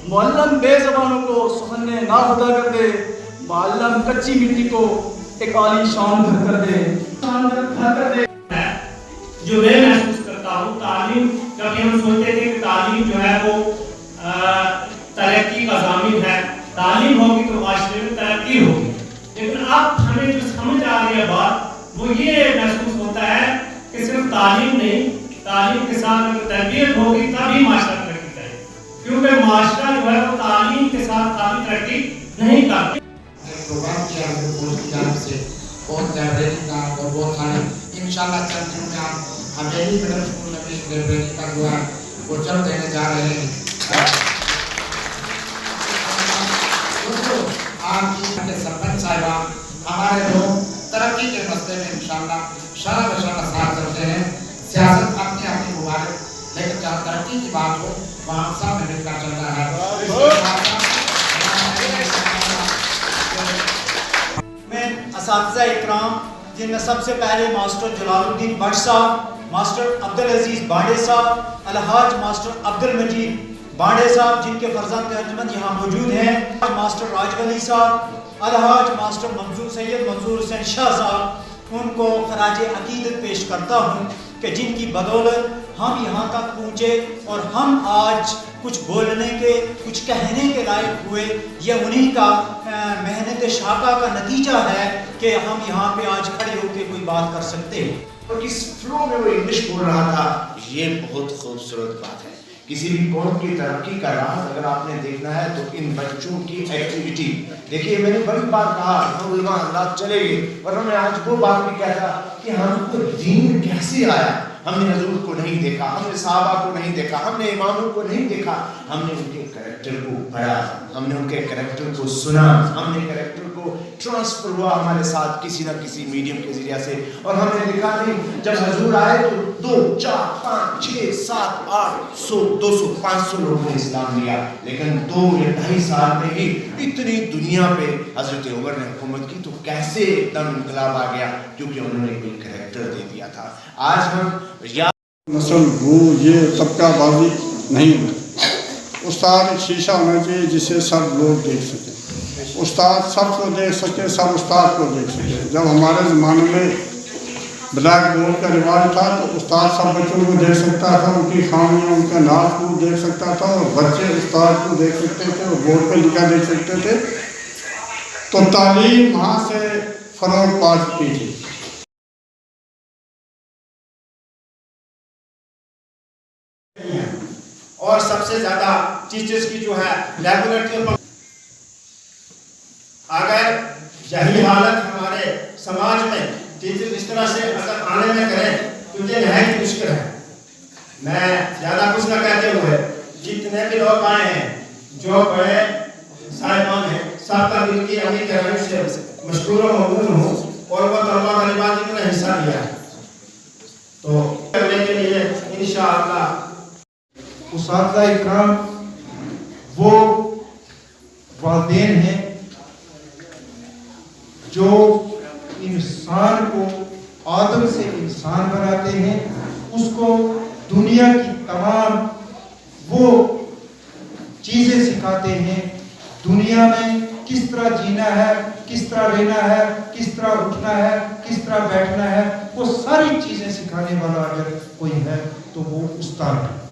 मुअल्लम बेज़बानों को सुखने नाखुदा कर दे, मुअल्लम कच्ची मिट्टी को एक आलीशान घर कर दे, जो मैं महसूस करता हूँ तालीम, कभी हम सोचते थे कि तालीम जो है वो तरक्की का ज़ामिन है, तालीम होगी तो माशरे में तरक्की होगी, लेकिन अब हमें जो समझ आ रही है बात वो ये महसूस होता है कि सिर्फ तालीम नहीं, तालीम के साथ अगर तरबियत होगी तभी माशरा तरक्की करेगा, क्योंकि माशरा जो है वो तालीम के साथ कभी तरक्की नहीं करता। प्रोग्राम किया हमने पुलिस की जानिब से बहुत लाइब्रेरी का और बहुत सारे इंशाल्लाह चंद दिनों में आप हवेली मिडिल स्कूल में भी लाइब्रेरी का जो है वो चल देने जा रहे हैं। आपकी सरपंच साहिबा हमारे लोग तरक्की के रास्ते में इंशाल्लाह शरा बशरा साथ चलते हैं। सियासत अपनी अपनी मुबारक, लेकिन जहाँ तरक्की की बात हो वहाँ सब मिलकर चलना है। असातिज़ा इकराम, जिनमें सबसे पहले मास्टर जलालुद्दीन भट्ट साहब, मास्टर अब्दुल अजीज बांडे साहब, अलहाज मास्टर अब्दुल मजीद बांडे साहब जिनके फर्जंद अर्जमंद यहाँ मौजूद हैं, मास्टर राजवली साहब, अलहाज मास्टर मंजूर सैयद मंजूर हुसैन शाह साहब, उनको खराज अकीदत पेश करता हूँ कि जिनकी बदौलत हम यहाँ तक पहुँचे और हम आज कुछ बोलने के, कुछ कहने के लायक हुए। ये उन्हीं का मेहनत शाका का नतीजा है कि हम यहाँ पे आज खड़े होकर कोई बात कर सकते हैं। और इस फ्लो में वो इंग्लिश बोल रहा था, ये बहुत खूबसूरत बात है। किसी भी कौम की तरक्की का राज अगर आपने देखना है तो इन बच्चों की एक्टिविटी देखिए। मैंने बड़ी बार कहा हम उलमा हज़रात चले गए, वरना मैं आज वो बात भी कहता कि हमको दीन कैसे आया। हमने हजूर को नहीं देखा, हमने सहाबा को नहीं देखा, हमने इमामों को नहीं देखा, हमने उनके कैरेक्टर को पढ़ा, हमने उनके कैरेक्टर को सुना, हमने कैरेक्टर को ट्रांसफर हुआ हमारे साथ किसी न किसी मीडियम के जरिए से, और हमने देखा नहीं जब हजूर आए तो 2, 4, 5, 6, 7, 8, 100, 200, 500 लोगों ने इस्लाम लिया, लेकिन 2 या 2.5 साल में ही इतनी दुनिया पे हजरत उमर ने हुकूमत की। तो कैसे एकदम इनकलाब आ गया? क्योंकि उन्होंने कोई कैरेक्टर दे दिया था। आज हम नस्ल वो ये तबकाबाजी नहीं है। उस्ताद एक शीशा होना चाहिए जिसे सब लोग देख सकें, उस्ताद सबको देख सके, सब उस्ताद को देख सके। जब हमारे ज़माने में ब्लैक बोर्ड का रिवाज था तो उस्ताद सब बच्चों को देख सकता था, उनकी खामियाँ उनका नाच को देख सकता था, और बच्चे उस्ताद को देख सकते थे और बोर्ड पर लिखा देख सकते थे। तो तालीम वहाँ से फ़रोग़ पा चुकी थी। और सबसे ज्यादा टीचर्स की जो है लेबोरेटरी पर अगर यही हालत हमारे समाज में टीचर इस तरह से अगर आने में करें तो ये नहायत मुश्किल है। मैं ज्यादा कुछ न कहते हुए जितने भी लोग आए हैं, जो बड़े साहिबान हैं, सबका दिल की अमीर गहराई से मशकूर और ममनून हूँ, और वो तलबा तलिबात जिन्होंने हिस्सा लिया है तो करने के लिए इंशाअल्लाह उस्ताद इकराम वो वालिदैन हैं जो इंसान को आदम से इंसान बनाते हैं, उसको दुनिया की तमाम वो चीज़ें सिखाते हैं। दुनिया में किस तरह जीना है, किस तरह रहना है, किस तरह उठना है, किस तरह बैठना है, वो सारी चीज़ें सिखाने वाला अगर कोई है तो वो उस्ताद है।